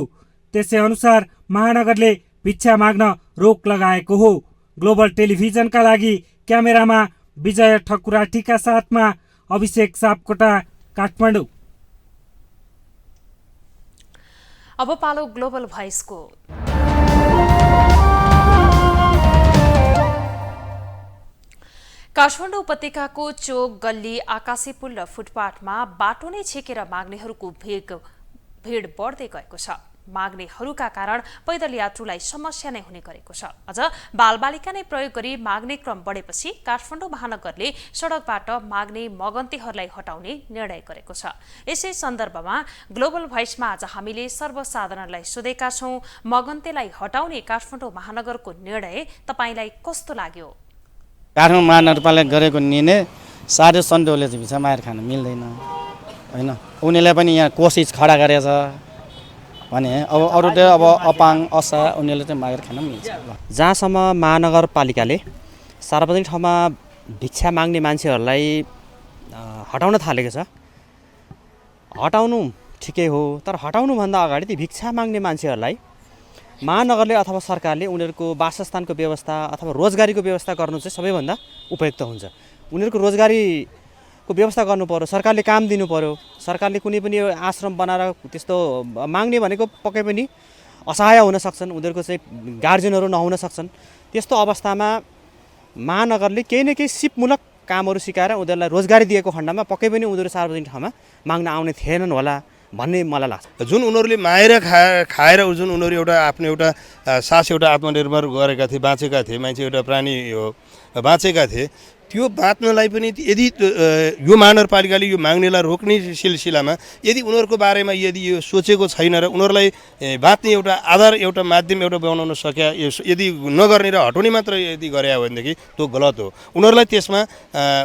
Q: त्यसै अनुसार महानगरले भिक्षा माग्न रोक लगाएको हो। ग्लोबल टेलिभिजनका लागि क्यामेरामा विजय ठकुराटीका साथमा अभिषेक सापकोटा, काठमाडौँ।
B: अब पालो ग्लोबल भोइसको। काठमाडौँ उपत्यकाको चोक, गल्ली, आकाशी पुल र फुटपाथमा बाटो नै छेकेर माग्नेहरूको भीड बढ्दै गएको छ। माग्नेहरूका कारण पैदल यात्रुलाई समस्या नै हुने गरेको छ। अझ बालबालिका नै प्रयोग गरी माग्ने क्रम बढेपछि काठमाडौँ महानगरले सडकबाट माग्ने मगन्तेहरूलाई हटाउने निर्णय गरेको छ। यसै सन्दर्भमा ग्लोबल भोइसमा आज हामीले सर्वसाधारणलाई सोधेका छौं, मगन्तेलाई हटाउने काठमाडौँ महानगरको निर्णय तपाईलाई कस्तो लाग्यो?
S: काठमाडौँ महानगरपालिका गरेको निर्णय साह्रै सन्देहले चाहिँ भिक्षा मागेर खान मिल्दैन होइन। उनीहरूले पनि यहाँ कोसिस खडा गरेछ भने अब अरू चाहिँ अब अपाङ असहाय उनीहरूले चाहिँ मागेर खान मिल्छ।
T: जहाँसम्म महानगरपालिकाले सार्वजनिक ठाउँमा भिक्षा माग्ने मान्छेहरूलाई हटाउन थालेको छ, हटाउनु ठिकै हो। तर हटाउनुभन्दा अगाडि ती भिक्षा माग्ने मान्छेहरूलाई महानगरले अथवा सरकारले उनीहरूको वासस्थानको व्यवस्था अथवा रोजगारीको व्यवस्था गर्नु चाहिँ सबैभन्दा उपयुक्त हुन्छ। उनीहरूको रोजगारीको व्यवस्था गर्नु पर्यो, सरकारले काम दिनु पर्यो। सरकारले कुनै पनि आश्रम बनाएर त्यस्तो माग्ने भनेको पक्कै पनि असहाय हुन सक्छन्, उनीहरूको चाहिँ गार्जियनहरू नहुन सक्छन्। त्यस्तो अवस्थामा महानगरले केही न केही सिपमूलक कामहरू सिकाएर उनीहरूलाई रोजगारी दिएको खण्डमा पक्कै पनि उनीहरू सार्वजनिक ठाउँमा माग्न आउने थिएनन् होला भन्ने मलाई लाग्छ।
U: जुन उनीहरूले मागेर खाएर जुन उनीहरू एउटा आफ्नो एउटा सास एउटा आत्मनिर्भर गरेका थिए, बाँचेका थिए, मान्छे एउटा प्राणी हो बाँचेका थिए, त्यो बाँच्नलाई पनि यदि यो महानगरपालिकाले यो माग्नेलाई रोक्ने सिलसिलामा यदि उनीहरूको बारेमा यदि यो सोचेको छैन र उनीहरूलाई बाँच्ने एउटा आधार एउटा माध्यम एउटा बनाउन सक्या यदि नगर्ने र हटाउने मात्र यदि गरे भनेदेखि त्यो गलत हो। उनीहरूलाई त्यसमा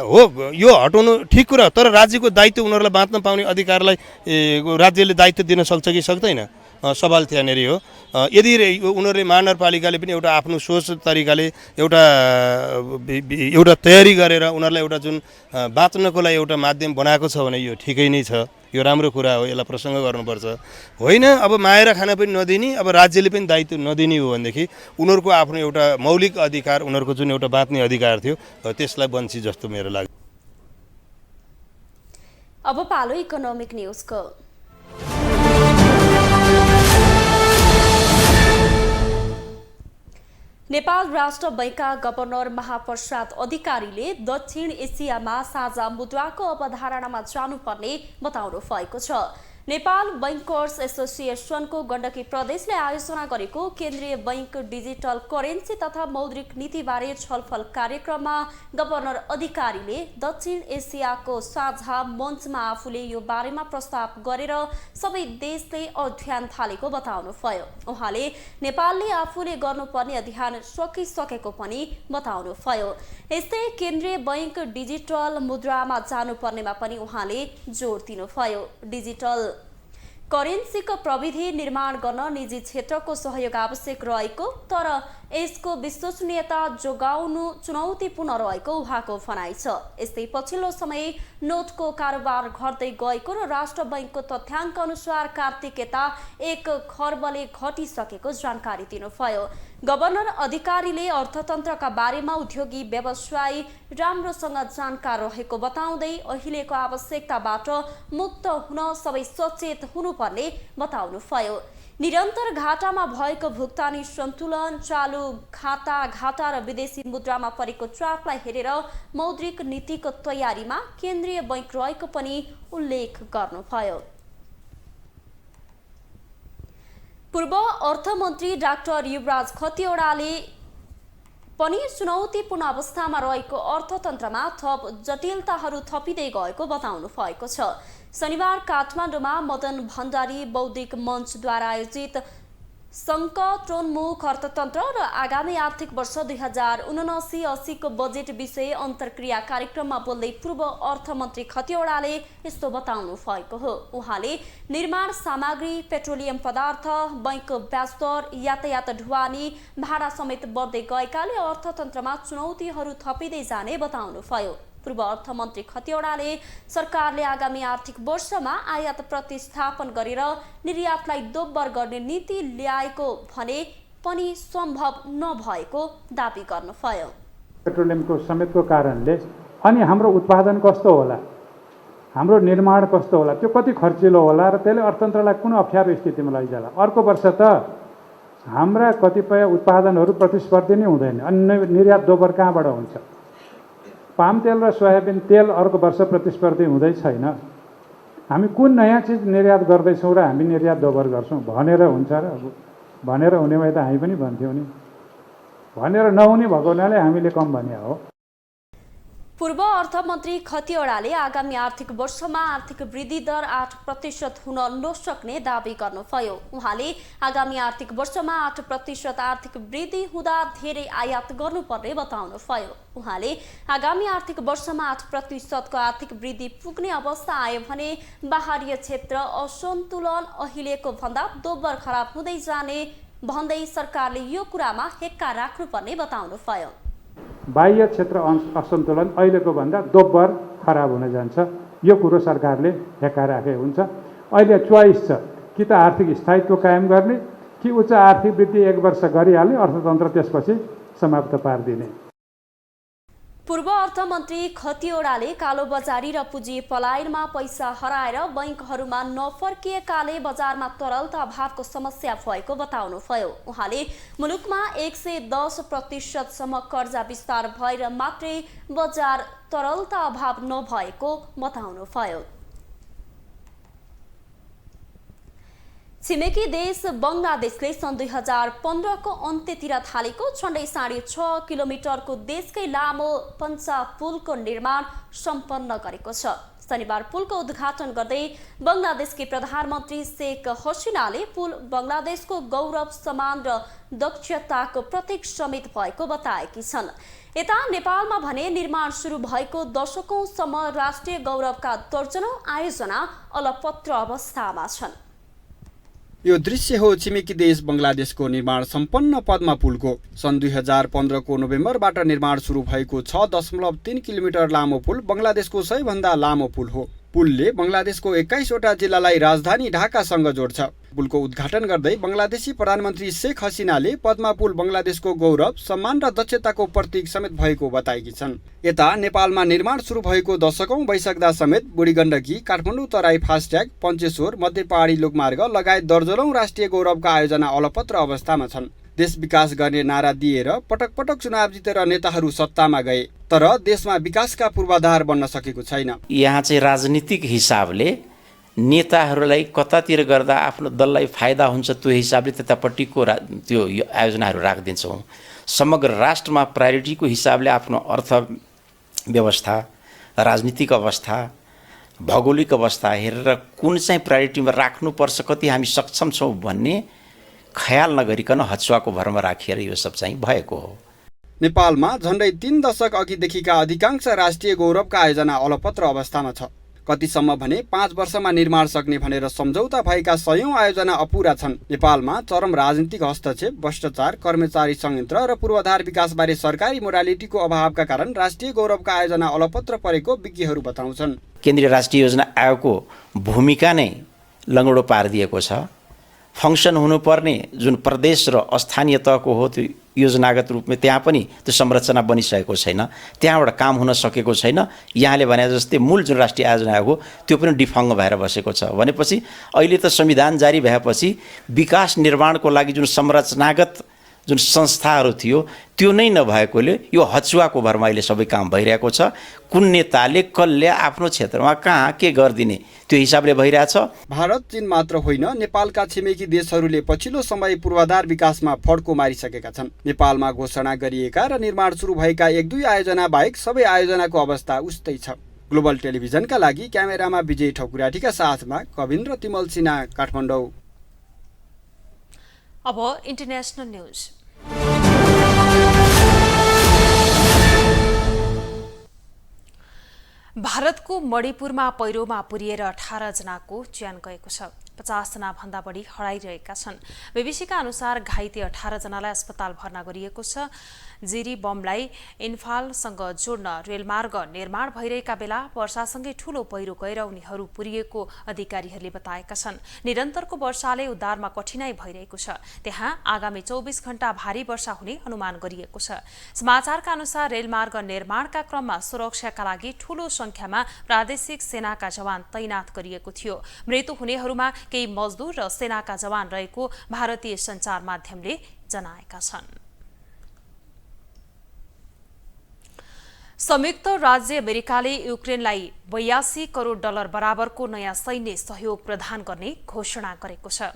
U: हो यो हटाउनु ठिक कुरा, तर राज्यको दायित्व उनीहरूलाई बाँच्न पाउने अधिकारलाई राज्यले दायित्व दिन सक्छ कि सक्दैन, सवाल त्यहाँनिर हो। यदि उनीहरूले महानगरपालिकाले पनि एउटा आफ्नो सोच तरिकाले एउटा तयारी गरेर उनीहरूलाई एउटा जुन बाँच्नको लागि एउटा माध्यम बनाएको छ भने यो ठिकै नै छ, यो राम्रो कुरा हो, यसलाई प्रसङ्ग गर्नुपर्छ। होइन अब मागेर खान पनि नदिने, अब राज्यले पनि दायित्व नदिने हो भनेदेखि उनीहरूको आफ्नो एउटा मौलिक अधिकार, उनीहरूको जुन एउटा बाँच्ने अधिकार थियो त्यसलाई बन्छ जस्तो मेरो लाग्छ।
A: अब पालो इकोनोमिक न्यूजको। नेपाल राष्ट्र बैंकका गभर्नर महाप्रसाद अधिकारीले दक्षिण एसियामा साझा मुद्राको अवधारणामा जानुपर्ने बताउनु भएको छ। नेपाल बैंकर्स एसोसिएसनको गण्डकी प्रदेशले आयोजना गरेको केन्द्रीय बैंक डिजिटल करेन्सी तथा मौद्रिक नीतिबारे छलफल कार्यक्रममा गभर्नर अधिकारीले दक्षिण एसियाको साझा मञ्चमा आफूले यो बारेमा प्रस्ताव गरेर सबै देशले अध्ययन थालेको बताउनुभयो। उहाँले नेपालले आफूले गर्नुपर्ने अध्ययन सकिसकेको पनि बताउनुभयो। यस्तै केन्द्रीय बैंक डिजिटल मुद्रामा जानुपर्नेमा पनि उहाँले जोड दिनुभयो। डिजिटल करेन्सीको प्रविधि निर्माण गर्न निजी क्षेत्रको सहयोग आवश्यक रहेको, तर यसको विश्वसनीयता जोगाउनु चुनौतीपूर्ण रहेको उहाँको भनाइ छ। यस्तै पछिल्लो समय नोटको कारोबार घट्दै गएको र राष्ट्र बैंकको तथ्याङ्क अनुसार कार्तिक यता 1 खर्बले घटिसकेको जानकारी दिनुभयो। गभर्नर अधिकारीले अर्थतन्त्रका बारेमा उद्योगी व्यवसायी राम्रोसँग जानकार रहेको बताउँदै अहिलेको आवश्यकताबाट मुक्त हुन सबै सचेत हुनुपर्ने बताउनुभयो। निरन्तर घाटामा भएको भुक्तानी सन्तुलन, चालु खाता घाटा र विदेशी मुद्रामा परेको चापलाई हेरेर मौद्रिक नीतिको तयारीमा केन्द्रीय बैंक रहेको पनि उल्लेख गर्नुभयो। पूर्व अर्थमन्त्री डाक्टर युवराज खतिवड़ाले पनि चुनौतीपूर्ण अवस्थामा रहेको अर्थतन्त्रमा थप जटिलताहरू थपिँदै गएको बताउनु भएको छ। शनिबार काठमाडौँमा मदन भण्डारी बौद्धिक मञ्चद्वारा आयोजित सङ्कटोन्मुख अर्थतन्त्र र आगामी आर्थिक वर्ष 2079-80 को बजेट विषय अन्तर्क्रिया कार्यक्रममा बोल्दै पूर्व अर्थमन्त्री खतिवडाले यस्तो बताउनु भएको हो। उहाँले निर्माण सामग्री, पेट्रोलियम पदार्थ, बैंकको ब्याज दर, यातायात ढुवानी, भाडा समेत बढ्दै गएकाले अर्थतन्त्रमा चुनौतीहरू थपिँदै जाने बताउनुभयो। पूर्व अर्थमन्त्री खतिवडाले सरकारले आगामी आर्थिक वर्षमा आयात प्रतिस्थापन गरेर निर्यातलाई दोब्बर गर्ने नीति ल्याएको भने पनि सम्भव नभएको दाबी गर्नुभयो।
D: पेट्रोलियमको समेतको कारणले अनि हाम्रो उत्पादन कस्तो होला, हाम्रो निर्माण कस्तो होला, त्यो कति खर्चिलो होला र त्यसले अर्थतन्त्रलाई कुन अप्ठ्यारो स्थितिमा लैजाला। अर्को वर्ष त हाम्रा कतिपय उत्पादनहरू प्रतिस्पर्धी नै हुँदैन, अनि निर्यात दोब्बर कहाँबाट हुन्छ। पाम तेल र सोयाबिन तेल अर्को वर्ष प्रतिस्पर्धी हुँदै छैन। हामी कुन नयाँ चिज निर्यात गर्दैछौँ र हामी निर्यात दोब्बर गर्छौँ भनेर हुन्छ र भनेर हुने भए त हामी पनि भन्थ्यौँ नि। भनेर नहुने भएको हुनाले हामीले कम भने हो।
A: पूर्व अर्थमन्त्री खतिवडाले आगामी आर्थिक वर्षमा आर्थिक वृद्धि दर 8% हुन नसक्ने दावी गर्नुभयो। उहाँले आगामी आर्थिक वर्षमा 8% आर्थिक वृद्धि हुँदा धेरै आयात गर्नुपर्ने बताउनुभयो। उहाँले आगामी आर्थिक वर्षमा 8% को आर्थिक वृद्धि पुग्ने अवस्था आयो भने बाह्य क्षेत्र असन्तुलन अहिलेको भन्दा दोब्बर खराब हुँदै जाने भन्दै सरकारले यो कुरामा हेक्का राख्नुपर्ने बताउनुभयो।
D: बाह्य क्षेत्र असन्तुलन अहिलेको भन्दा दोब्बर खराब हुन जान्छ, यो कुरो सरकारले हेक्का राखे हुन्छ। अहिले चोइस छ कि त आर्थिक स्थायित्व कायम गर्ने कि उच्च आर्थिक वृद्धि 1 वर्ष गरिहाल्ने, अर्थतन्त्र त्यसपछि समाप्त पारिदिने।
A: पूर्व अर्थमन्त्री खतिवडाले कालोबजारी र पुँजी पलायनमा पैसा हराएर बैंकहरूमा नफर्किएकाले बजारमा तरलता अभावको समस्या भएको बताउनुभयो। उहाँले मुलुकमा 110% सम्म कर्जा विस्तार भएर मात्रै बजार तरलता अभाव नभएको बताउनुभयो। छिमेकी देश बङ्गलादेशले सन् 2015 को अन्त्यतिर थालेको झन्डै 6.5 किलोमिटरको देशकै लामो पञ्चा पुलको निर्माण सम्पन्न गरेको छ। शनिबार पुलको उद्घाटन गर्दै बङ्गलादेशकी प्रधानमन्त्री शेख हसिनाले पुल बङ्गलादेशको गौरव, सम्मान र दक्षताको प्रतीक समेत भएको बताएकी छन्। यता नेपालमा भने निर्माण सुरु भएको दशकौंसम्म राष्ट्रिय गौरवका दर्जनौं आयोजना अलपत्र अवस्थामा छन्।
N: यो दृश्य हो छिमेकी देश बङ्गलादेशको निर्माण सम्पन्न पद्मा पुलको। सन् 2015 को नोभेम्बरबाट निर्माण सुरु भएको 6.3 किलोमिटर लामो पुल बङ्गलादेशको सबैभन्दा लामो पुल हो। पुलले बङ्गलादेशको 21 वटा जिल्लालाई राजधानी ढाकासँग जोड्छ। पुलको उद्घाटन गर्दै बङ्गलादेशी प्रधानमन्त्री शेख हसिनाले पद्मा पुल बङ्गलादेशको गौरव, सम्मान र दक्षताको प्रतीक समेत भएको बताएकी छन्। यता नेपालमा निर्माण सुरु भएको दशकौं भइसक्दा समेत बुढी गण्डकी, काठमाडौँ तराई फास्ट्याग, पञ्चेश्वर, मध्य पहाडी लोकमार्ग लगायत दर्जनौं राष्ट्रिय गौरवका आयोजना अलपत्र अवस्थामा छन्। देश विकास गर्ने नारा दिएर पटक पटक चुनाव जितेर नेताहरू सत्तामा गए, तर देशमा विकासका पूर्वाधार बन्न सकेको छैन।
V: यहाँ चाहिँ राजनीतिक हिसाबले नेताहरूलाई कतातिर गर्दा आफ्नो दललाई फाइदा हुन्छ त्यो हिसाबले त्यतापट्टिको त्यो आयोजनाहरू राखिदिन्छौँ। समग्र राष्ट्रमा प्रायोरिटीको हिसाबले आफ्नो अर्थव्यवस्था, राजनीतिक अवस्था, भौगोलिक अवस्था हेरेर कुन चाहिँ प्रायोरिटीमा राख्नुपर्छ, कति हामी सक्षम छौँ भन्ने ख्याल नगरिकन हचुवाको भरमा राखिएर यो सब चाहिँ भएको हो।
N: नेपालमा झन्डै 3 दशक अघिदेखिका अधिकांश राष्ट्रिय गौरवका आयोजना अलपत्र अवस्थामा छ। कतिसम्म भने 5 वर्षमा निर्माण सक्ने भनेर सम्झौता भएका 100औं आयोजना अपुरा छन्। नेपालमा चरम राजनीतिक हस्तक्षेप, भ्रष्टाचार, कर्मचारी संयन्त्र र पूर्वाधार विकासबारे सरकारी मोरालिटीको अभावका कारण राष्ट्रिय गौरवका आयोजना अलपत्र परेको विज्ञहरू बताउँछन्।
V: केन्द्रीय राष्ट्रिय योजना आयोगको भूमिका नै लङ्गडो पारिदिएको छ। फङ्सन हुनुपर्ने जुन प्रदेश र स्थानीय तहको हो त्यो योजनागत रूपमा त्यहाँ पनि त्यो संरचना बनिसकेको छैन, त्यहाँबाट काम हुन सकेको छैन। यहाँले भने जस्तै मूल जुन राष्ट्रिय आयोजना हो त्यो पनि डिफङ्ग भएर बसेको छ। भनेपछि अहिले त संविधान जारी भएपछि विकास निर्माणको लागि जुन संरचनागत जुन संस्थाहरू थियो त्यो नै नभएकोले यो हचुवाको भरमा अहिले सबै काम भइरहेको छ। कुन नेताले कसले आफ्नो क्षेत्रमा कहाँ के गरिदिने त्यो हिसाबले भइरहेछ।
N: भारत, चीन मात्र होइन, नेपालका छिमेकी देशहरूले पछिल्लो समय पूर्वाधार विकासमा फड्को मारिसकेका छन्। नेपालमा घोषणा गरिएका र निर्माण सुरु भएका 1-2 आयोजना बाहेक सबै आयोजनाको अवस्था उस्तै छ। ग्लोबल टेलिभिजनका लागि क्यामेरामा विजय ठकुराठीका साथमा कविन्द्र तिमल सिन्हा, काठमाडौँ।
B: अब इन्टरनेशनल न्यूज। भारतको मणिपुरमा पहिरोमा पुरिएर 18 जनाको ज्यान गएको छ। 50 जना भन्दा बढी हराइरहेका छन्। बीबीसीका अनुसार घाइते 18 जनालाई अस्पताल भर्ना गरिएको छ। जिरीबमलाई इन्फालसँग जोड्न रेलमार्ग निर्माण भइरहेका बेला वर्षासँगै ठूलो पहिरो गएर उनीहरू पुरिएको अधिकारीहरूले बताएका छन्। निरन्तरको वर्षाले उद्धारमा कठिनाई भइरहेको छ। त्यहाँ आगामी 24 घण्टा भारी वर्षा हुने अनुमान गरिएको छ। समाचारका अनुसार रेलमार्ग निर्माणका क्रममा सुरक्षाका लागि ठूलो संख्यामा प्रादेशिक सेनाका जवान तैनात गरिएको थियो। मृत्यु हुनेहरूमा केही मजदुर र सेनाका जवान रहेको भारतीय सञ्चार माध्यमले जनाएका छन्। संयुक्त राज्य अमेरिकाले युक्रेनलाई $82 करोड बराबरको नयाँ सैन्य सहयोग प्रदान गर्ने घोषणा गरेको छ।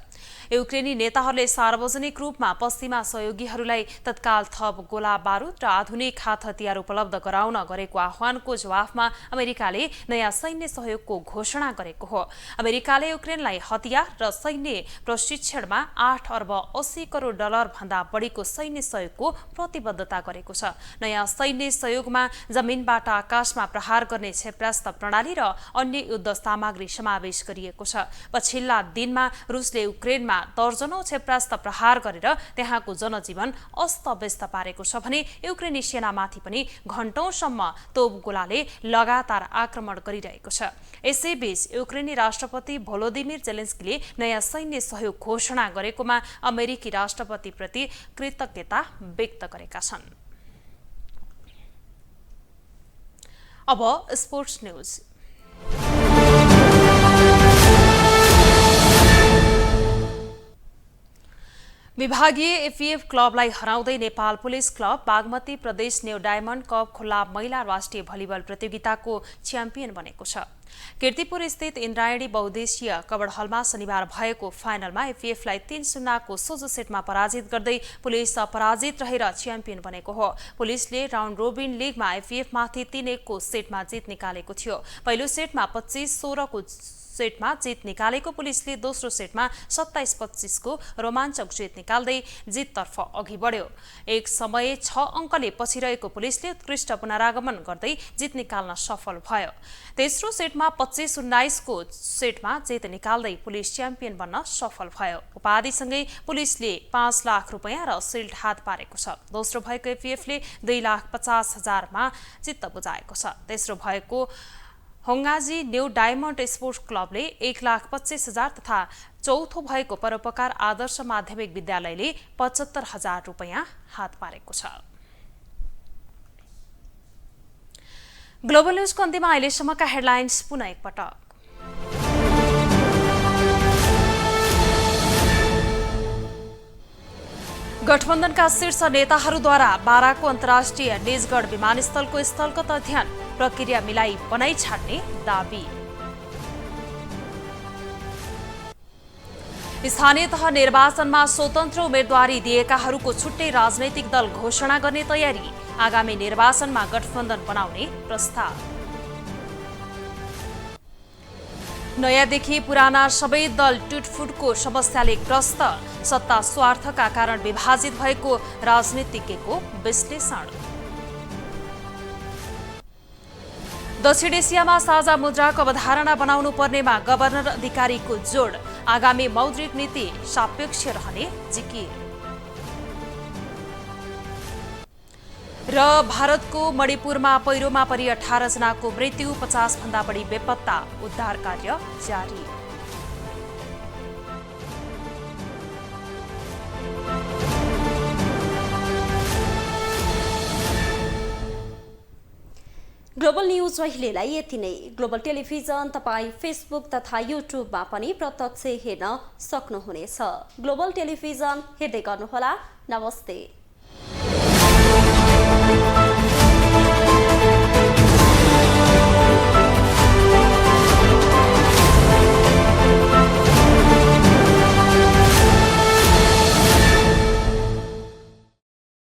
B: युक्रेनी नेताहरूले सार्वजनिक रूपमा पश्चिमा सहयोगीहरूलाई तत्काल थप गोला बारुद र आधुनिक हात हतियार उपलब्ध गराउन गरेको आह्वानको जवाफमा अमेरिकाले नयाँ सैन्य सहयोगको घोषणा गरेको हो। अमेरिकाले युक्रेनलाई हतियार र सैन्य प्रशिक्षणमा $8 अर्ब 80 करोड भन्दा बढीको सैन्य सहयोगको प्रतिबद्धता गरेको छ। नयाँ सैन्य सहयोगमा जमिनबाट आकाशमा प्रहार गर्ने क्षेपणास्त्र प्रणाली र अन्य युद्ध सामग्री समावेश गरिएको छ। पछिल्ला दिनमा रुसले युक्रेनमा दर्जनौं क्षेपणास्त्र प्रहार गरेर त्यहाँको जनजीवन अस्तव्यस्त पारेको छ भने युक्रेनी सेनामाथि पनि घण्टौंसम्म तोपगोलाले लगातार आक्रमण गरिरहेको छ। यसैबीच युक्रेनी राष्ट्रपति भोलोदिमिर जेलेन्स्कीले नयाँ सैन्य सहयोग घोषणा गरेकोमा अमेरिकी राष्ट्रपतिप्रति कृतज्ञता व्यक्त गरेका छन्। अब स्पोर्ट्स न्यूज। विभागीय एफएफ क्लबलाई हराउँदै नेपाल पुलिस क्लब बागमती प्रदेश न्यू डायमण्ड कप खुल्ला महिला राष्ट्रिय भलिबल प्रतियोगिताको च्याम्पियन बनेको छ। कीर्तिपुर स्थित इन्द्रायणी बहुद्देशीय कबड हलमा शनिबार भएको फाइनलमा एफएफलाई 3-0 को सोझो सेटमा पराजित गर्दै पुलिस अपराजित रहेर च्याम्पियन बनेको हो। पुलिसले राउन्ड रोबिन लिगमा एफएफमाथि 3-1 को सेटमा जित निकालेको थियो। पहिलो सेटमा 25-16 को सेटमा जित निकालेको पुलिसले दोस्रो सेटमा 27-25 को रोमाञ्चक जित निकाल्दै जिततर्फ अघि बढ्यो। एक समय 6 अङ्कले पछि रहेको पुलिसले उत्कृष्ट पुनरागमन गर्दै जित निकाल्न सफल भयो। तेस्रो सेटमा 25-19 को सेटमा जित निकाल्दै पुलिस च्याम्पियन बन्न सफल भयो। उपाधिसँगै पुलिसले 5 लाख रुपैयाँ र सिल्ड हात पारेको छ। दोस्रो भएको एफएफले 2,50,000 मा चित्त बुझाएको छ। तेस्रो भएको होङ्गाजी न्यू डायमण्ड स्पोर्ट्स क्लबले 1,25,000 तथा चौथो भएको परोपकार आदर्श माध्यमिक विद्यालयले 75,000 रुपैयाँ हात पारेको छ। ग्लोबल न्यूजको अन्त्यमा अहिलेसम्मका हेडलाइन्स पुनः एकपटक। गठबन्धनका शीर्ष नेताहरूद्वारा बाराको अन्तर्राष्ट्रिय निजगढ विमानस्थलको स्थलगत अध्ययन प्रक्रिया मिलाई बनाई छाड्ने दाबी। स्थानीय तह निर्वाचनमा स्वतन्त्र उम्मेदवारी दिएकाहरूको छुट्टै राजनैतिक दल घोषणा गर्ने तयारी। आगामी निर्वाचनमा गठबन्धन बनाउने प्रस्ताव। नयाँदेखि पुराना सबै दल टुटफुटको समस्याले ग्रस्त। सत्ता स्वार्थका कारण विभाजित भएको राजनीतिज्ञको विश्लेषण। दक्षिण एसियामा साझा मुद्राको अवधारणा बनाउनु पर्नेमा गभर्नर अधिकारीको जोड। आगामी मौद्रिक नीति सापेक्ष रहने जिकिर। र भारतको मणिपुरमा पहिरोमा परि 18 जनाको मृत्यु, 50 भन्दा बढी बेपत्ता। उद्धार कार्य जारी।
A: ग्लोबल न्यूज अहिलेलाई यति नै। ग्लोबल टेलिभिजन तपाईँ फेसबुक तथा युट्युबमा पनि प्रत्यक्ष हेर्न सक्नुहुनेछ। ग्लोबल टेलिभिजन हेर्दै गर्नुहोला। नमस्ते।